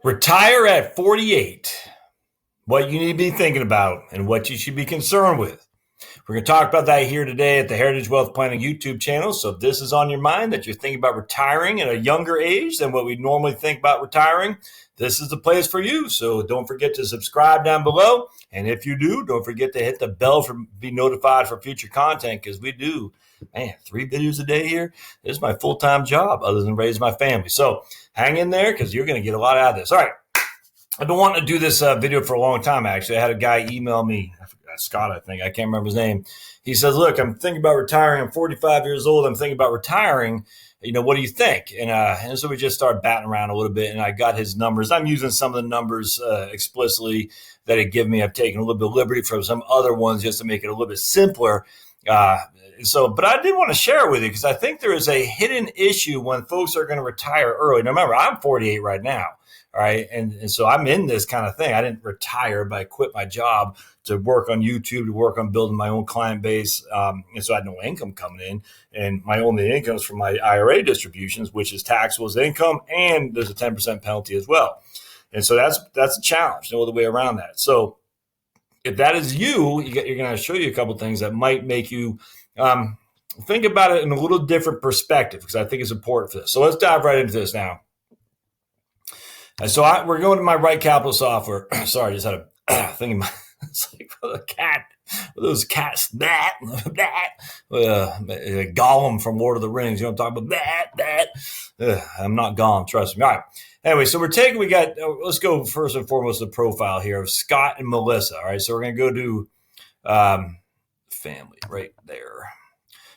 Retire at 48. What you need to be thinking about and what you should be concerned with. We're going to talk about that here today at the Heritage Wealth Planning YouTube channel. So if this is on your mind that you're thinking about retiring at a younger age than what we normally think about retiring, this is the place for you. So don't forget to subscribe down below. And if you do, don't forget to hit the bell to be notified for future content, because we do, 3 videos a day here. This is my full-time job other than raise my family. So hang in there because you're going to get a lot out of this. All right. I've been wanting to do this video for a long time, actually. I had a guy email me, Scott, I think. I can't remember his name. He says, look, I'm thinking about retiring. I'm 45 years old. I'm thinking about retiring. What do you think? And so we just started batting around a little bit, and I got his numbers. I'm using some of the numbers explicitly that he gave me. I've taken a little bit of liberty from some other ones just to make it a little bit simpler. But I did want to share it with you because I think there is a hidden issue when folks are going to retire early. Now, remember, I'm 48 right now. All right. And so I'm in this kind of thing. I didn't retire, but I quit my job to work on YouTube, to work on building my own client base. And so I had no income coming in. And my only income is from my IRA distributions, which is taxable as income. And there's a 10% penalty as well. And so that's a challenge, no other way around that. So if that is you're going to show you a couple of things that might make you think about it in a little different perspective, because I think it's important for this. So let's dive right into this now. And so we're going to my Right Capital software. Sorry, I just had a thing in my. It's like a cat. Those cats. Gollum from Lord of the Rings. You know what I'm talking about? I'm not Gollum. Trust me. All right. Anyway, so let's go first and foremost the profile here of Scott and Melissa. All right. So we're going to go to family right there.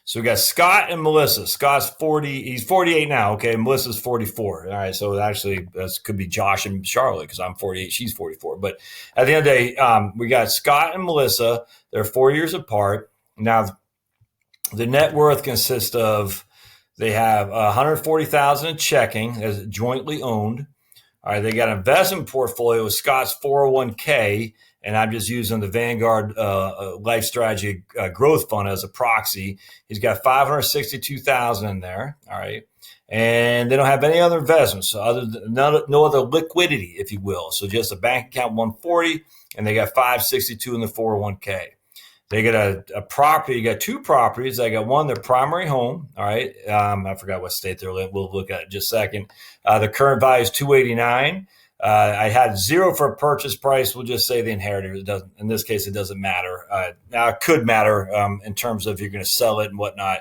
So we got Scott and Melissa. Scott's 40. He's 48 now. Okay. Melissa's 44. All right. So actually, this could be Josh and Charlotte because I'm 48. She's 44. But at the end of the day, we got Scott and Melissa. They're 4 years apart. Now, the net worth consists of they have $140,000 in checking as jointly owned. All right. They got an investment portfolio with Scott's 401k. And I'm just using the Vanguard Life Strategy Growth Fund as a proxy. He's got $562,000 in there. All right. And they don't have any other investments, so no other liquidity, if you will. So just a bank account, 140, and they got 562 in the 401k. They got a property. You got two properties. They got one, their primary home. All right. I forgot what state they're in. We'll look at it in just a second. The current value is $289,000. I had zero for a purchase price. We'll just say the inheritor. It doesn't. In this case, it doesn't matter. Now, it could matter in terms of if you're going to sell it and whatnot.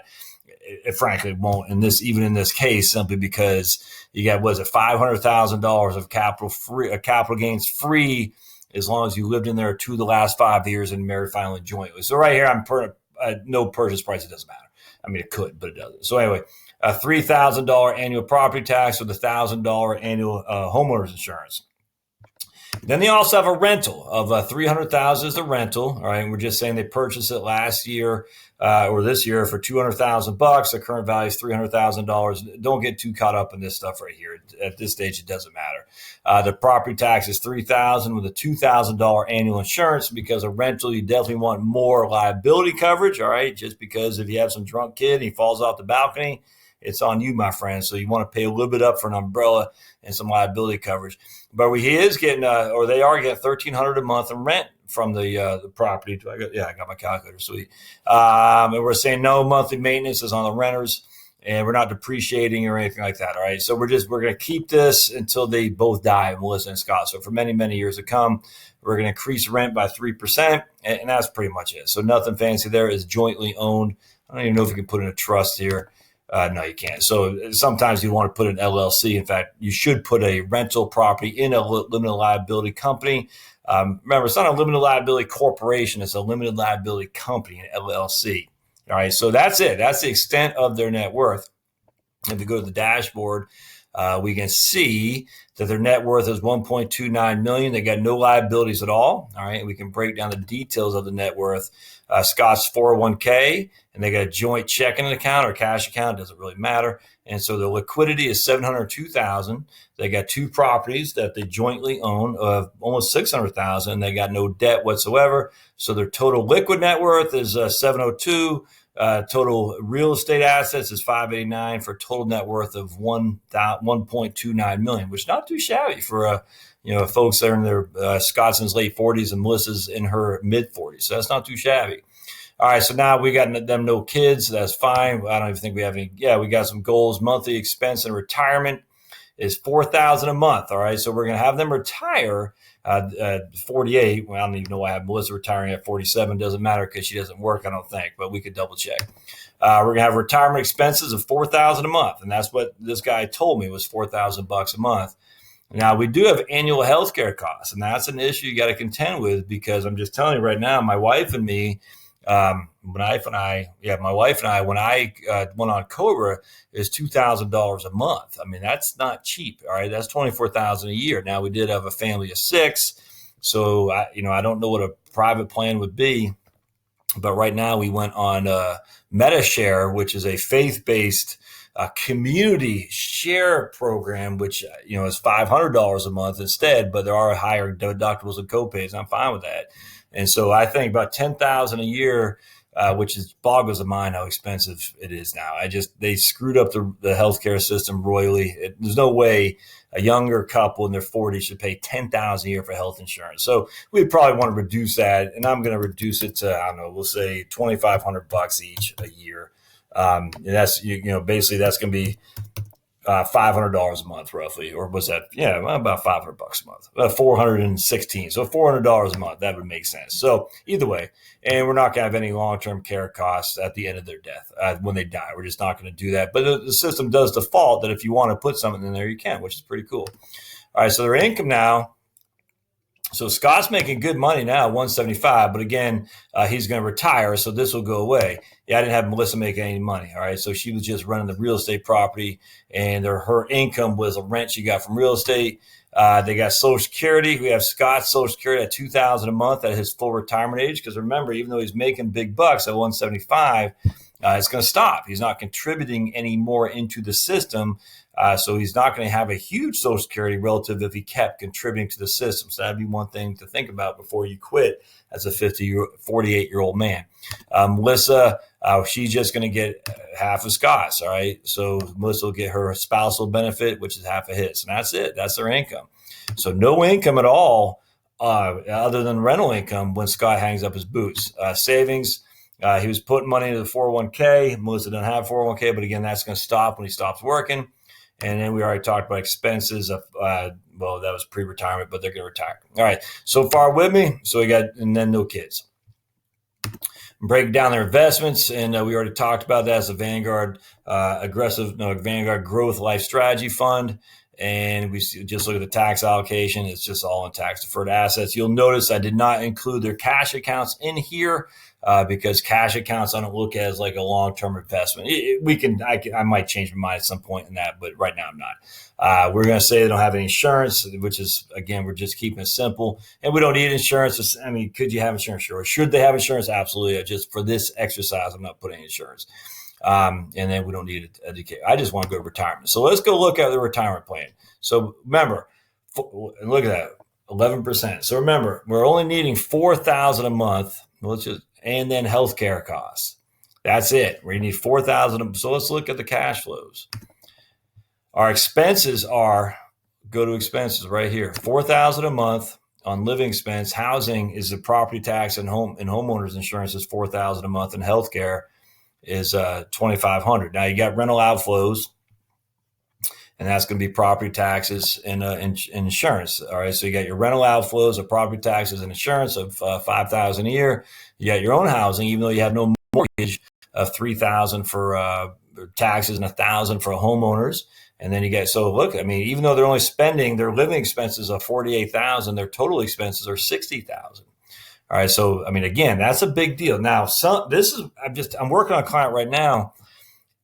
It frankly won't. Even in this case, simply because you got $500,000 of capital gains free as long as you lived in there 2 of the last 5 years and married finally jointly. So right here, I'm no purchase price. It doesn't matter. I mean, it could, but it doesn't. So anyway. A $3,000 annual property tax with $1,000 annual homeowners insurance. Then they also have a rental of $300,000 is the rental. All right, and we're just saying they purchased it last year or this year for $200,000. The current value is $300,000. Don't get too caught up in this stuff right here. At this stage, it doesn't matter. The property tax is $3,000 with a $2,000 annual insurance. Because a rental, you definitely want more liability coverage. All right, just because if you have some drunk kid and he falls off the balcony, it's on you, my friend. So you want to pay a little bit up for an umbrella and some liability coverage. But he is getting, they are getting $1,300 a month in rent from the property. I got my calculator. Sweet. And we're saying no monthly maintenance is on the renters, and we're not depreciating or anything like that. All right. So we're going to keep this until they both die, Melissa and Scott. So for many, many years to come, we're going to increase rent by 3%, and that's pretty much it. So nothing fancy there. Is jointly owned. I don't even know if you can put in a trust here. No, you can't. So sometimes you want to put an LLC. In fact, you should put a rental property in a limited liability company. Remember, it's not a limited liability corporation. It's a limited liability company, an LLC. All right. So that's it. That's the extent of their net worth. If you go to the dashboard, we can see that their net worth is $1.29 million. They got no liabilities at all. All right. We can break down the details of the net worth. Scott's 401k, and they got a joint checking account or cash account. Doesn't really matter. And so the liquidity is $702,000. They got two properties that they jointly own of almost $600,000. They got no debt whatsoever. So their total liquid net worth is $702. Total real estate assets is 589 for a total net worth of 1.29 million, which is not too shabby for folks that are in their Scotson's late 40s and Melissa's in her mid 40s. So that's not too shabby. All right, so now we got them no kids. That's fine. I don't even think we have any. Yeah, we got some goals. Monthly expense in retirement is $4,000 a month. All right, so we're going to have them retire at 48. Well, I don't even know why I have Melissa retiring at 47. Doesn't matter because she doesn't work, I don't think, but we could double check. We're going to have retirement expenses of $4,000 a month, and that's what this guy told me was $4,000 a month. Now, we do have annual healthcare costs, and that's an issue you got to contend with because I'm just telling you right now, my wife and I, when I went on Cobra, is $2,000 a month. I mean, that's not cheap. All right, that's $24,000 a year. Now we did have a family of 6, so I don't know what a private plan would be, but right now we went on MetaShare, which is a faith-based community share program, which is $500 a month instead, but there are higher deductibles and copays. And I'm fine with that. And so I think about $10,000 a year, which is boggles the mind how expensive it is now. They screwed up the healthcare system royally. There's no way a younger couple in their 40s should pay $10,000 a year for health insurance. So we probably want to reduce that, and I'm going to reduce it to we'll say $2,500 each a year. And that's basically that's going to be $500 a month roughly, or was that? Yeah, about $500 a month, 416. So $400 a month, that would make sense. So either way, and we're not going to have any long-term care costs at the end of their death when they die. We're just not going to do that. But the system does default that if you want to put something in there, you can, which is pretty cool. All right, so their income now. So Scott's making good money now, 175, but again, he's going to retire, so this will go away. Yeah, I didn't have Melissa make any money, all right? So she was just running the real estate property, and her income was a rent she got from real estate. They got Social Security. We have Scott's Social Security at $2,000 a month at his full retirement age, because remember, even though he's making big bucks at 175, it's going to stop. He's not contributing any more into the system. So he's not going to have a huge Social Security relative if he kept contributing to the system. So that'd be one thing to think about before you quit as a 48-year-old man. Melissa, she's just going to get half of Scott's. All right. So Melissa will get her spousal benefit, which is half of his. And that's it. That's their income. So no income at all other than rental income when Scott hangs up his boots. Savings. He was putting money into the 401k. Melissa doesn't have 401k, but again, that's going to stop when he stops working. And then we already talked about expenses of, that was pre-retirement, but they're going to retire. All right. So far with me. So and then no kids. Break down their investments. And we already talked about that as a Vanguard Vanguard Growth Life Strategy Fund. And we just look at the tax allocation. It's just all in tax deferred assets. You'll notice I did not include their cash accounts in here because cash accounts I don't look at as like a long-term investment. I might change my mind at some point in that, but right now I'm not. We're going to say they don't have any insurance, which is, again, we're just keeping it simple. And we don't need insurance. I mean, could you have insurance? Sure. Should they have insurance? Absolutely. Just for this exercise, I'm not putting insurance. And then we don't need to educate. I just want to go to retirement. So let's go look at the retirement plan. So remember, look at that, 11%. So remember, we're only needing $4,000 a month. And then healthcare costs. That's it. We need $4,000. So let's look at the cash flows. Our expenses go to expenses right here. $4,000 a month on living expense. Housing is the property tax, and homeowners insurance is $4,000 a month, and healthcare is $2,500. Now you got rental outflows, and that's going to be property taxes and insurance. All right, so you got your rental outflows of property taxes and insurance of $5,000 a year. You got your own housing, even though you have no mortgage, of $3,000 for taxes and $1,000 for homeowners. And then you get, so look, I mean, even though they're only spending their living expenses of $48,000, their total expenses are $60,000. All right, so I mean, again, that's a big deal. Now, I'm working on a client right now,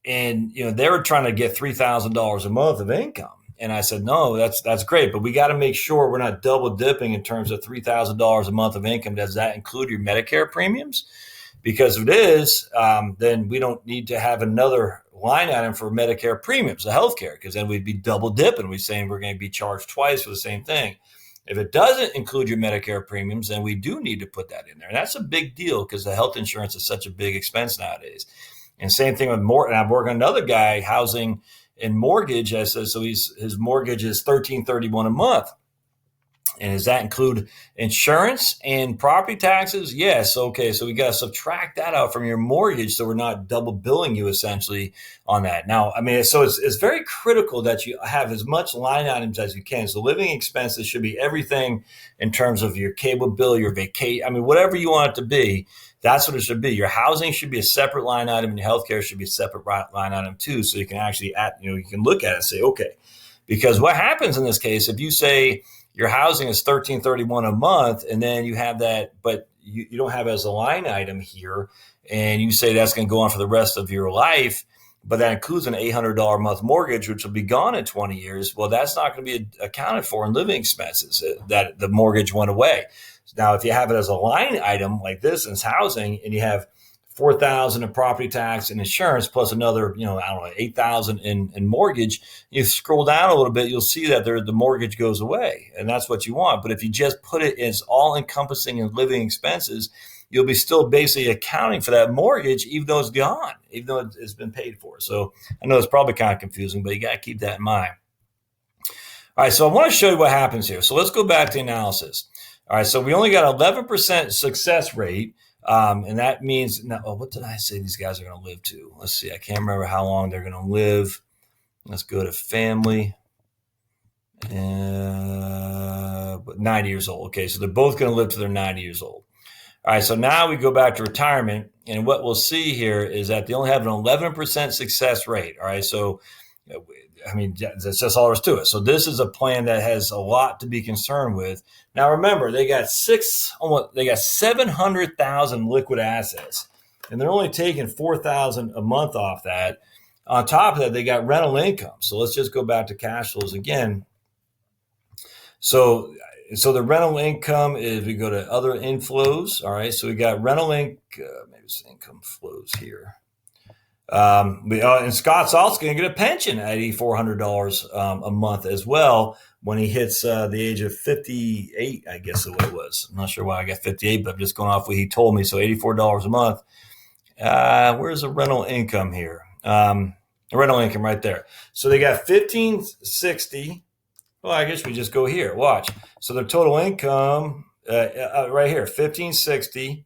and they were trying to get $3,000 a month of income. And I said, no, that's great, but we got to make sure we're not double dipping in terms of $3,000 a month of income. Does that include your Medicare premiums? Because if it is, then we don't need to have another line item for Medicare premiums, the healthcare, because then we'd be double dipping. We're saying we're going to be charged twice for the same thing. If it doesn't include your Medicare premiums, then we do need to put that in there. And that's a big deal because the health insurance is such a big expense nowadays. And same thing with and I'm working on another guy, housing and mortgage. I said, so his mortgage is $1,331 a month. And does that include insurance and property taxes? Yes. Okay. So we got to subtract that out from your mortgage so we're not double billing you essentially on that. Now, I mean, so it's very critical that you have as much line items as you can. So living expenses should be everything in terms of your cable bill, your vacation. I mean, whatever you want it to be, that's what it should be. Your housing should be a separate line item and your healthcare should be a separate line item too. So you can actually, you can look at it and say, okay, because what happens in this case, if you say, your housing is $1,331 a month, and then you have that, but you don't have it as a line item here, and you say that's going to go on for the rest of your life, but that includes an $800 a month mortgage, which will be gone in 20 years. Well, that's not going to be accounted for in living expenses, that the mortgage went away. Now, if you have it as a line item like this, and it's housing, and you have $4,000 in property tax and insurance, plus another, $8,000 in mortgage. You scroll down a little bit, you'll see that the mortgage goes away, and that's what you want. But if you just put it as all encompassing in living expenses, you'll be still basically accounting for that mortgage, even though it's gone, even though it's been paid for. So I know it's probably kind of confusing, but you got to keep that in mind. All right, so I want to show you what happens here. So let's go back to the analysis. All right, so we only got 11% success rate. And that means, what did I say these guys are going to live to? Let's see. I can't remember how long they're going to live. Let's go to family. 90 years old. Okay, so they're both going to live to their 90 years old. All right, so now we go back to retirement. And what we'll see here is that they only have an 11% success rate. All right, so I mean, that's just all there is to it. So this is a plan that has a lot to be concerned with. Now, remember, they got 700,000 liquid assets, and they're only taking $4,000 a month off that. On top of that, they got rental income. So let's just go back to cash flows again. So the rental income is, we go to other inflows. All right, so we got rental income. Maybe it's income flows here. And Scott's also going to get a pension at $8,400 a month as well when he hits the age of 58, I guess the way it was. I'm not sure why I got 58, but I'm just going off what he told me. So $84 a month. Where's the rental income here? The rental income right there. So they got $1,560. Well, I guess we just go here. Watch. So their total income right here, $1,560.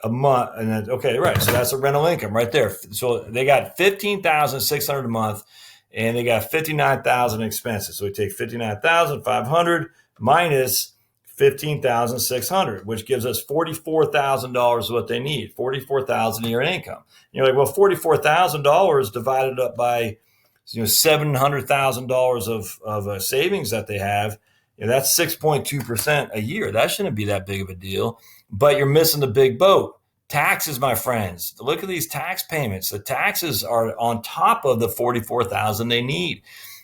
a month, and then okay, right. So that's a rental income right there. So they got $15,600 a month, and they got $59,000 expenses. So we take $59,500 minus $15,600, which gives us $44,000 what they need. $44,000 a year in income. And you're like, well, $44,000 divided up by $700,000 of savings that they have. That's 6.2% a year. That shouldn't be that big of a deal. But you're missing the big boat. Taxes, my friends. Look at these tax payments. The taxes are on top of the $44,000 they need.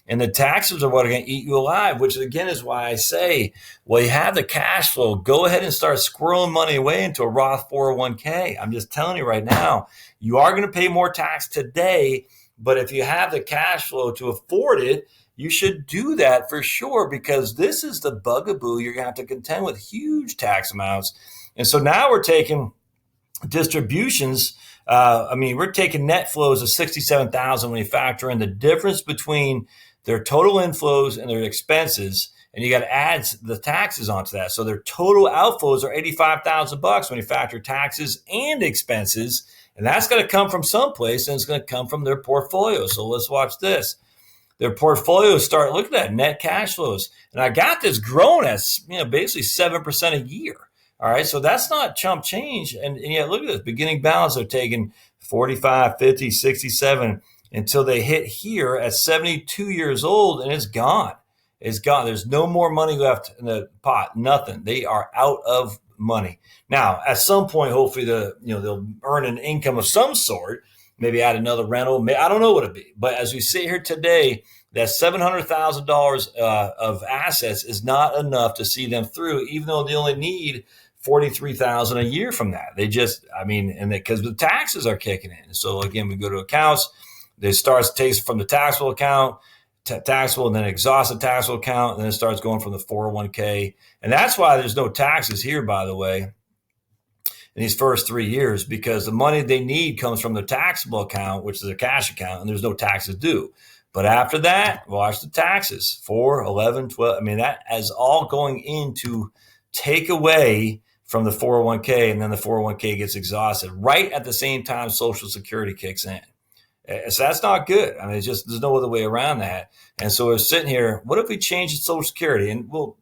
And the taxes are what are going to eat you alive, which again is why I say, well, you have the cash flow. Go ahead and start squirreling money away into a Roth 401k. I'm just telling you right now, you are going to pay more tax today, but if you have the cash flow to afford it, you should do that for sure, because this is the bugaboo. You're going to have to contend with huge tax amounts. And so now we're taking distributions. We're taking net flows of $67,000 when you factor in the difference between their total inflows and their expenses, and you got to add the taxes onto that. So their total outflows are $85,000 when you factor taxes and expenses, and that's going to come from someplace, and it's going to come from their portfolio. So let's watch this. Their portfolios start, look at that, net cash flows. And I got this growing at basically 7% a year. All right, so that's not chump change. And yet, look at this. Beginning balance, they're taking 45, 50, 67 until they hit here at 72 years old, and it's gone. It's gone. There's no more money left in the pot, nothing. They are out of money. Now, at some point, hopefully, they'll earn an income of some sort, maybe add another rental. I don't know what it'd be. But as we sit here today, that $700,000 of assets is not enough to see them through, even though they only need $43,000 a year from that. They just, because the taxes are kicking in. So again, we go to accounts. They takes from the taxable account, taxable, and then exhaust the taxable account, and then it starts going from the 401k. And that's why there's no taxes here, by the way, in these first 3 years, because the money they need comes from the taxable account, which is a cash account, and there's no taxes due. But after that, watch the taxes, 4, 11, 12. I mean, that is all going in to take away from the 401k, and then the 401k gets exhausted right at the same time Social Security kicks in. So that's not good. I mean, it's just, there's no other way around that. And so we're sitting here, what if we change Social Security? And we'll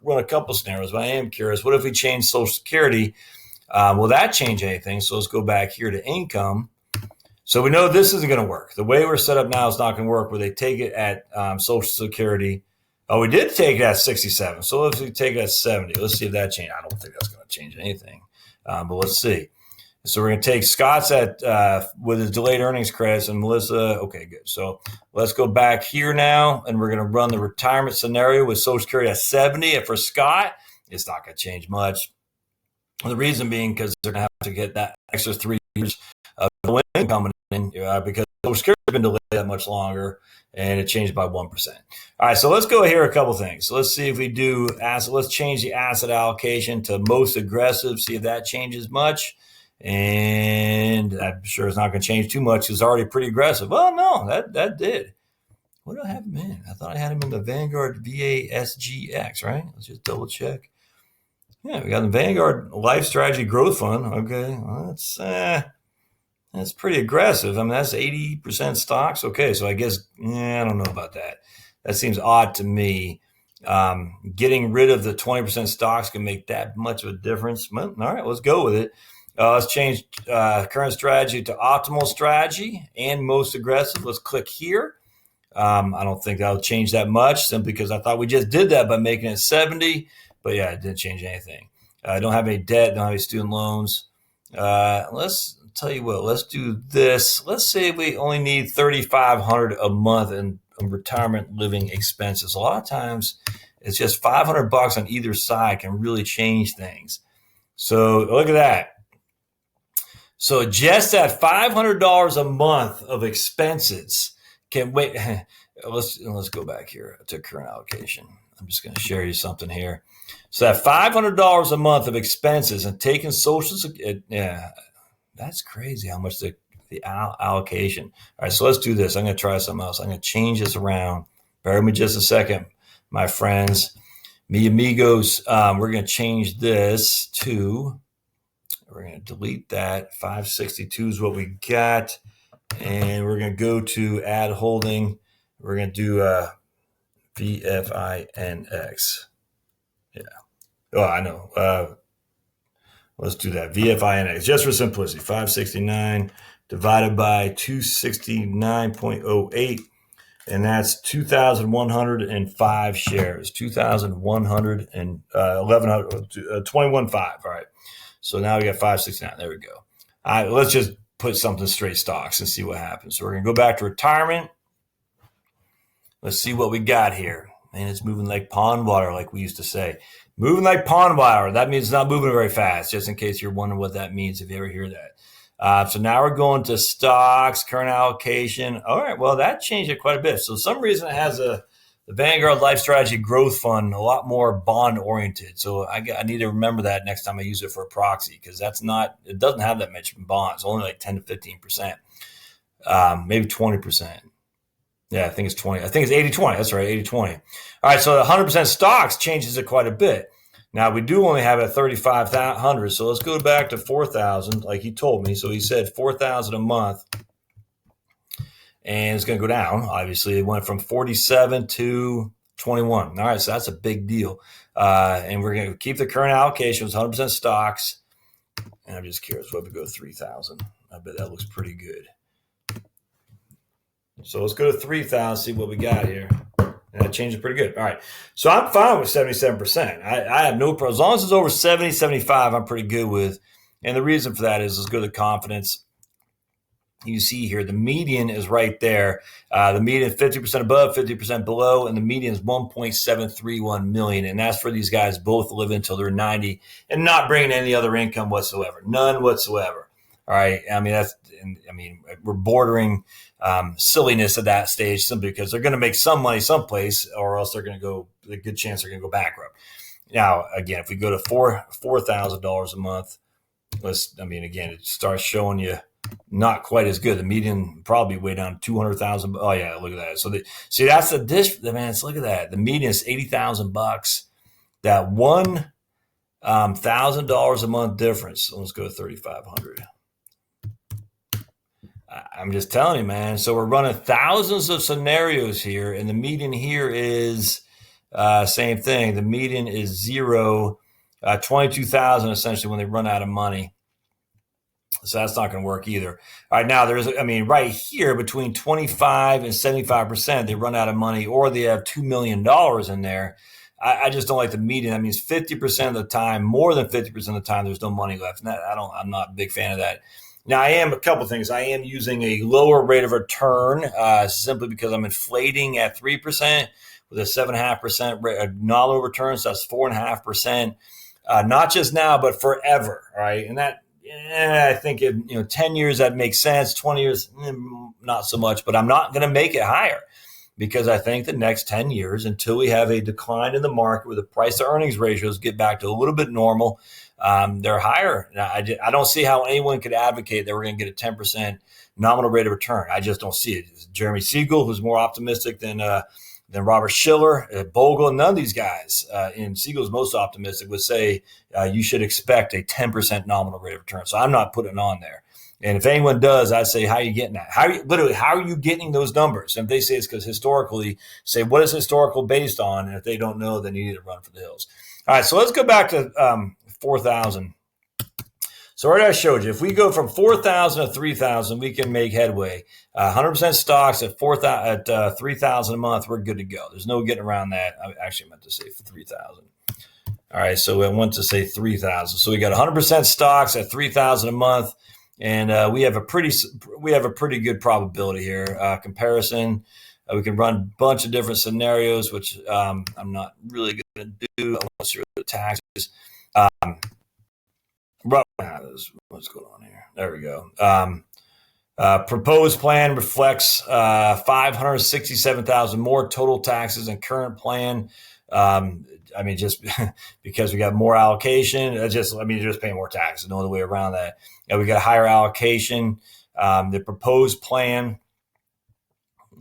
run a couple scenarios, but I am curious. What if we change Social Security? Will that change anything? So let's go back here to income. So we know this isn't going to work. The way we're set up now is not going to work, where they take it at Social Security. Oh, we did take it at 67. So let's take it at 70. Let's see if that changed. I don't think that's going to change anything, but let's see. So we're going to take Scott's at with his delayed earnings credits, and Melissa. Okay, good. So let's go back here now, and we're going to run the retirement scenario with Social Security at 70. And for Scott, it's not going to change much. The reason being because they're going to have to get that extra 3 years of income coming in because Social Security has been delayed that much longer, and it changed by 1%. All right, so let's go here a couple things. So let's see if we do asset. Let's change the asset allocation to most aggressive, see if that changes much. And I'm sure it's not going to change too much. It's already pretty aggressive. Well, no, that did. What do I have him in? I thought I had him in the Vanguard VASGX, right? Let's just double check. Yeah, we got the Vanguard Life Strategy Growth Fund. Okay, well, that's pretty aggressive. I mean, that's 80% stocks. Okay, so I guess, I don't know about that. That seems odd to me. Getting rid of the 20% stocks can make that much of a difference. Well, all right, let's go with it. Let's change current strategy to optimal strategy and most aggressive. Let's click here. I don't think that'll change that much, simply because I thought we just did that by making it 70. But yeah, it didn't change anything. I don't have any debt, don't have any student loans. Let's tell you what, let's do this. Let's say we only need $3,500 a month in retirement living expenses. A lot of times it's just $500 on either side can really change things. So look at that. So just at $500 a month of expenses can wait. Let's go back here to current allocation. I'm just going to share you something here. So that $500 a month of expenses and taking Social Security, that's crazy how much the allocation. All right, so let's do this. I'm going to try something else. I'm going to change this around. Bear with me just a second, my friends, mi amigos. We're going to change this to, we're going to delete that. 562 is what we got. And we're going to go to add holding. We're going to do VFINX. Yeah. Oh, I know. Let's do that. VFINX, just for simplicity. 569 divided by 269.08. And that's 2,105 shares. 21.5. All right. So now we got 569. There we go. All right. Let's just put something straight stocks and see what happens. So we're going to go back to retirement. Let's see what we got here. Man, it's moving like pond water, like we used to say. Moving like pond water. That means it's not moving very fast, just in case you're wondering what that means if you ever hear that. So now we're going to stocks, current allocation. All right, well, that changed it quite a bit. So for some reason it has the Vanguard Life Strategy Growth Fund a lot more bond-oriented. So I need to remember that next time I use it for a proxy, because it doesn't have that much in bonds, only like 10 to 15%, maybe 20%. Yeah, I think it's 20. I think it's 80-20. That's right, 80-20. All right, so 100% stocks changes it quite a bit. Now, we do only have it at 3,500, so let's go back to 4,000, like he told me. So he said 4,000 a month, and it's going to go down. Obviously, it went from 47 to 21. All right, so that's a big deal. And we're going to keep the current allocation, 100% stocks. And I'm just curious, what if we go to 3,000? I bet that looks pretty good. So let's go to 3,000, see what we got here. And that changes pretty good. All right. So I'm fine with 77%. I have no problem. As long as it's over 70, 75, I'm pretty good with. And the reason for that is, let's go to confidence. You see here, the median is right there. The median is 50% above, 50% below, and the median is 1.731 million. And that's for these guys both living until they're 90 and not bringing any other income whatsoever. None whatsoever. All right. I mean, we're bordering silliness at that stage simply because they're going to make some money someplace, or else they're going to go. A good chance they're going to go bankrupt. Now, again, if we go to $4,000 a month, again, it starts showing you not quite as good. The median probably way down 200,000. Oh yeah, look at that. So see, that's the dish, man. Look at that. The median is $80,000. That $1,000 a month difference. So let's go to 3,500. I'm just telling you, man. So we're running thousands of scenarios here, and the median here is same thing. The median is zero, 22,000 essentially when they run out of money. So that's not going to work either. All right, now right here between 25 and 75%, they run out of money, or they have $2 million in there. I just don't like the median. That means 50% of the time, more than 50% of the time, there's no money left. And I'm not a big fan of that. Now, a couple of things. I am using a lower rate of return simply because I'm inflating at 3% with a 7.5% nominal return. So that's 4.5%, not just now, but forever. All right. And that, I think, 10 years, that makes sense. 20 years, not so much. But I'm not going to make it higher because I think the next 10 years, until we have a decline in the market where the price to earnings ratios get back to a little bit normal, they're higher. I don't see how anyone could advocate that we're going to get a 10% nominal rate of return. I just don't see it. Jeremy Siegel, who's more optimistic than Robert Shiller, Bogle, none of these guys, and Siegel's most optimistic, would say you should expect a 10% nominal rate of return. So I'm not putting it on there. And if anyone does, I'd say, how are you getting that? How are you getting those numbers? And if they say it's because historically, say, what is historical based on? And if they don't know, then you need to run for the hills. All right, so let's go back to 4,000. So already I showed you, if we go from 4,000 to 3,000, we can make headway. 100% stocks at 3,000 a month, we're good to go. There's no getting around that. I actually meant to say 3,000. All right, so I want to say 3,000. So we got 100% stocks at 3,000 a month, and we have a pretty good probability here. Comparison. We can run a bunch of different scenarios, which I'm not really going to do unless you're the taxes. What's going on here? There we go. Proposed plan reflects 567,000 more total taxes than current plan. Just because we got more allocation, you're just paying more taxes. No other way around that. And we got a higher allocation. The proposed plan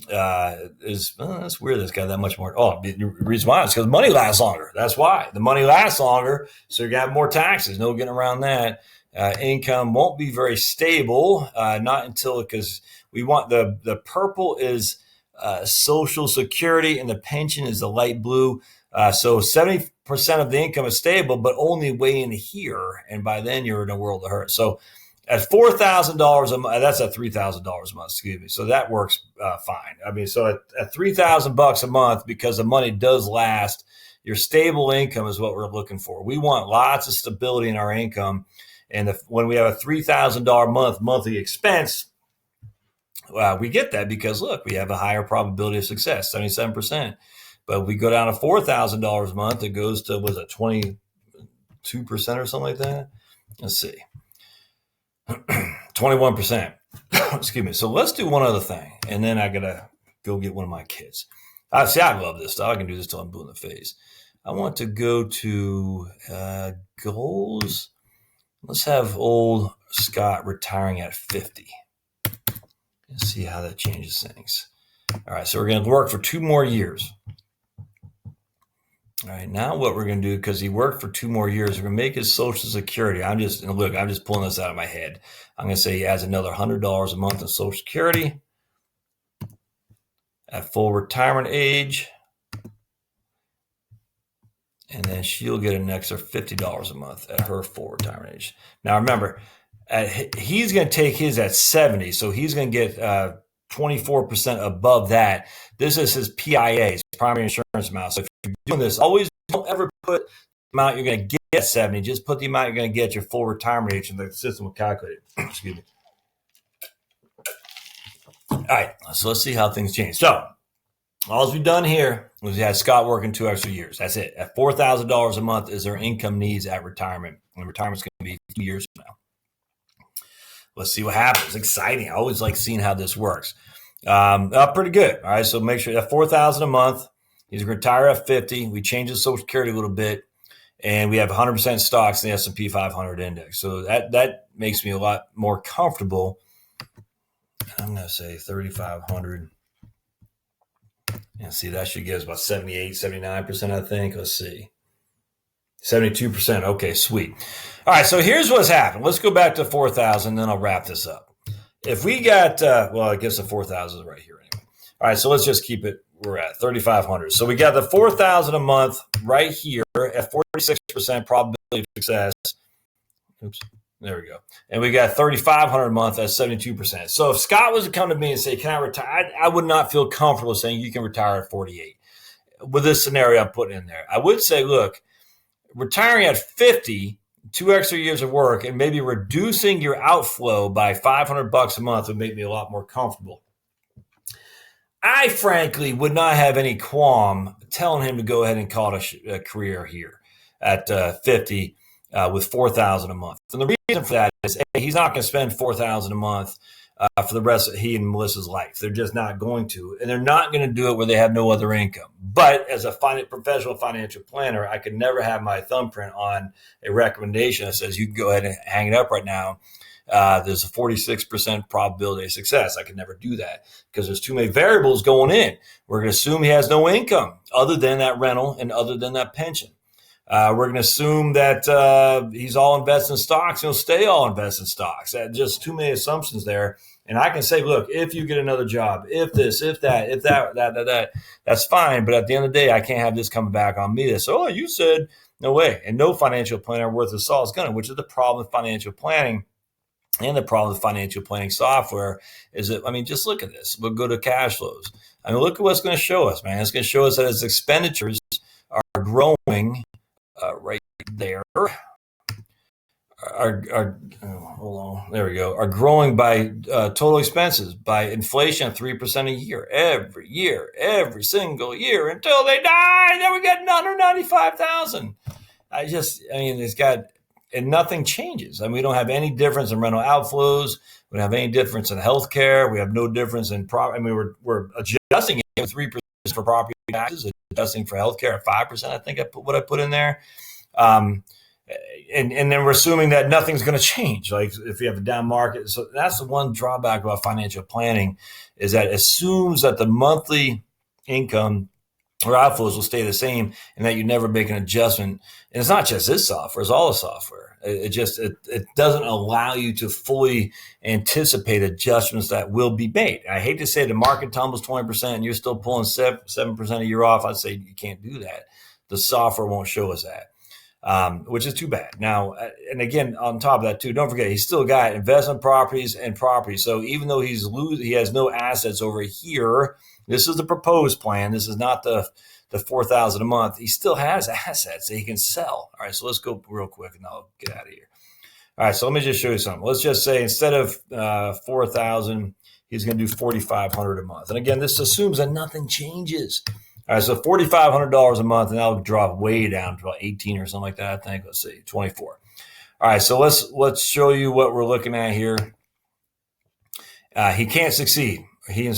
that's weird. It's got that much more. The reason why is because money lasts longer. That's why the money lasts longer. So you got more taxes. No getting around that. Income won't be very stable. Not until, because we want the purple is Social Security and the pension is the light blue. So 70% of the income is stable, but only way in here. And by then you're in a world of hurt. So at $4,000 a month, that's at $3,000 a month, excuse me. So that works fine. So at $3,000 a month, because the money does last, your stable income is what we're looking for. We want lots of stability in our income. And when we have a $3,000 monthly expense, we get that because, look, we have a higher probability of success, 77%. But if we go down to $4,000 a month, it goes to, was it 22% or something like that? Let's see. 21%. Excuse me. So let's do one other thing. And then I got to go get one of my kids. I love this stuff. I can do this till I'm blue in the face. I want to go to goals. Let's have old Scott retiring at 50. Let's see how that changes things. All right. So we're going to work for 2 more years. All right, now what we're going to do, because he worked for 2 more years, we're going to make his Social Security. I'm just pulling this out of my head. I'm going to say he has another $100 a month in Social Security at full retirement age. And then she'll get an extra $50 a month at her full retirement age. Now, remember, he's going to take his at 70, so he's going to get 24% above that. This is his PIA, his primary insurance amount. So if you're doing this, always don't ever put the amount you're going to get at 70. Just put the amount you're going to get your full retirement age, and the system will calculate it. Excuse me. All right, so let's see how things change. So all we've done here was we had Scott working 2 extra years. That's it. At $4,000 a month is their income needs at retirement. And retirement's going to be 2 years from now. Let's see what happens. Exciting. I always like seeing how this works. Pretty good. All right. So make sure that $4,000 a month. He's going to retire at 50. We changed his Social Security a little bit, and we have 100% stocks in the S&P 500 index. So that makes me a lot more comfortable. I'm going to say 3,500. And see, that should give us about 78, 79%, I think. Let's see. 72%. Okay, sweet. All right, so here's what's happened. Let's go back to 4,000, then I'll wrap this up. If we got, I guess the 4,000 is right here anyway. All right, so let's just keep it. We're at 3,500. So we got the 4,000 a month right here at 46% probability of success. Oops, there we go. And we got 3,500 a month at 72%. So if Scott was to come to me and say, "Can I retire?" I would not feel comfortable saying you can retire at 48 with this scenario I'm putting in there. I would say, look, retiring at 50, 2 extra years of work, and maybe reducing your outflow by $500 a month would make me a lot more comfortable. I frankly would not have any qualm telling him to go ahead and call it a career here at 50 with $4,000 a month. And the reason for that is he's not going to spend $4,000 a month for the rest of he and Melissa's life. They're just not going to, and they're not going to do it where they have no other income. But as a professional financial planner, I could never have my thumbprint on a recommendation that says you can go ahead and hang it up right now. There's a 46% probability of success. I could never do that because there's too many variables going in. We're going to assume he has no income other than that rental and other than that pension. We're going to assume that he's all invested in stocks. He'll stay all invested in stocks. Just too many assumptions there. And I can say, look, if you get another job, if this, if that, that's fine. But at the end of the day, I can't have this coming back on me. So, you said no way. And no financial planner worth his salt is going to, which is the problem with financial planning. And the problem with financial planning software is that, just look at this. We'll go to cash flows. Look at what's going to show us, man. It's going to show us that his expenditures are growing right there. There we go. Are growing by total expenses by inflation of 3% a year, every single year until they die. Then we got $195,000. It's got. And nothing changes. We don't have any difference in rental outflows. We don't have any difference in healthcare. We have no difference in we're adjusting it with 3% for property taxes, adjusting for healthcare at 5%. I think I put in there. And then we're assuming that nothing's going to change. Like if you have a down market. So that's the one drawback about financial planning is that it assumes that the monthly income or outflows will stay the same and that you never make an adjustment. And it's not just this software, it's all the software. It doesn't allow you to fully anticipate adjustments that will be made. I hate to say the market tumbles 20% and you're still pulling 7% a year off. I'd say you can't do that. The software won't show us that, which is too bad. Now, and again, on top of that too, don't forget, he's still got investment properties and property. So even though he has no assets over here, this is the proposed plan. This is not the $4,000 a month. He still has assets that he can sell. All right, so let's go real quick and I'll get out of here. All right, so let me just show you something. Let's just say instead of 4,000, he's going to do 4,500 a month. And again, this assumes that nothing changes. All right, so $4,500 a month, and that'll drop way down to about 18 or something like that. I think. Let's see, 24. All right, so let's show you what we're looking at here. He can't succeed. He and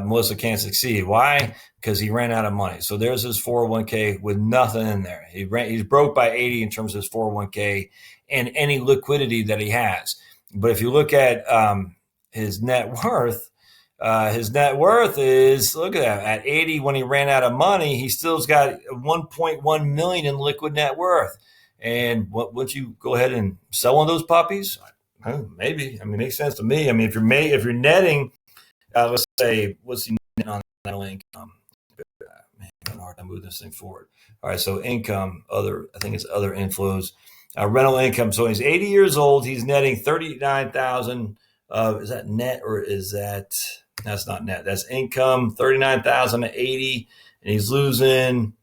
Melissa can't succeed. Why? Because he ran out of money. So there's his 401k with nothing in there. He's broke by 80 in terms of his 401k and any liquidity that he has. But if you look at his net worth is, look at that, at 80 when he ran out of money, he still's got 1.1 million in liquid net worth. And once you go ahead and sell one of those puppies, maybe. It makes sense to me. If you're netting. Let's say, what's he netting on that income? Man, I'm hard to move this thing forward. All right, so income, I think it's other inflows. Rental income. So he's 80 years old. He's netting 39,000. Is that net or is that's not net? That's income, 39,000 at 80, and he's losing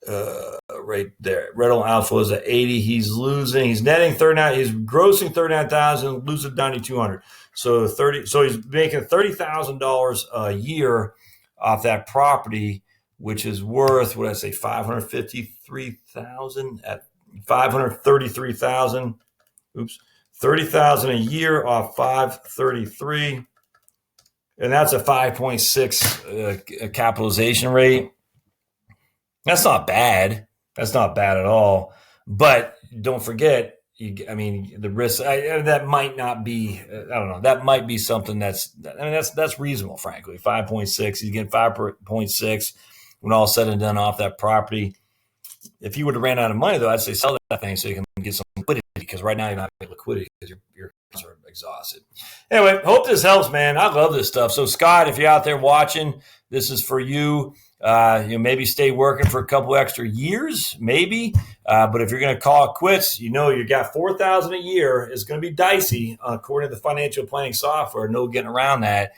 right there. Rental outflows at 80. He's netting 39. He's grossing 39,000, losing 9,200. So he's making $30,000 a year off that property, which is worth, what did I say, $553,000 at $533,000. Oops, $30,000 a year off 533, and that's a 5.6 capitalization rate. That's not bad. That's not bad at all. But don't forget, the risk that might not be. I don't know. That might be something that's reasonable, frankly. 5.6. He's getting 5.6 when all said and done off that property. If you would have ran out of money, though, I'd say sell that thing so you can get some liquidity, because right now you're not getting liquidity because your accounts are exhausted. Anyway, hope this helps, man. I love this stuff. So, Scott, if you're out there watching, this is for you. Maybe stay working for a couple extra years, maybe. But if you're going to call it quits, you got $4,000 a year. It's going to be dicey according to the financial planning software. No getting around that.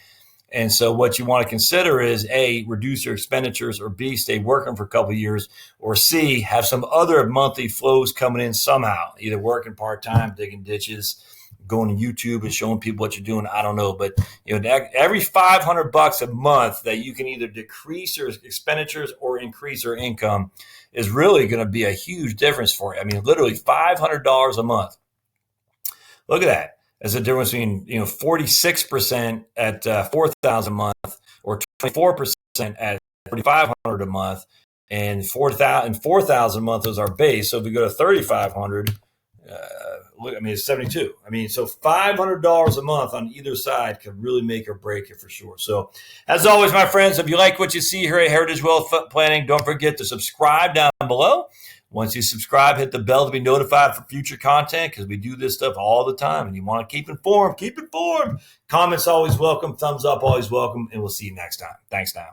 And so what you want to consider is A, reduce your expenditures, or B, stay working for a couple of years, or C, have some other monthly flows coming in somehow, either working part-time, digging ditches, going to YouTube and showing people what you're doing. I don't know. But every $500 a month that you can either decrease your expenditures or increase your income is really going to be a huge difference for you. I mean, literally $500 a month. Look at that. There's a difference between 46% at $4,000 a month, or 24% at $3,500 a month, and $4,000 a month is our base. So if we go to $3,500, it's 72. So $500 a month on either side could really make or break it for sure. So as always, my friends, if you like what you see here at Heritage Wealth Planning, don't forget to subscribe down below. Once you subscribe, hit the bell to be notified for future content, because we do this stuff all the time and you want to keep informed. Comments always welcome. Thumbs up always welcome. And we'll see you next time. Thanks now.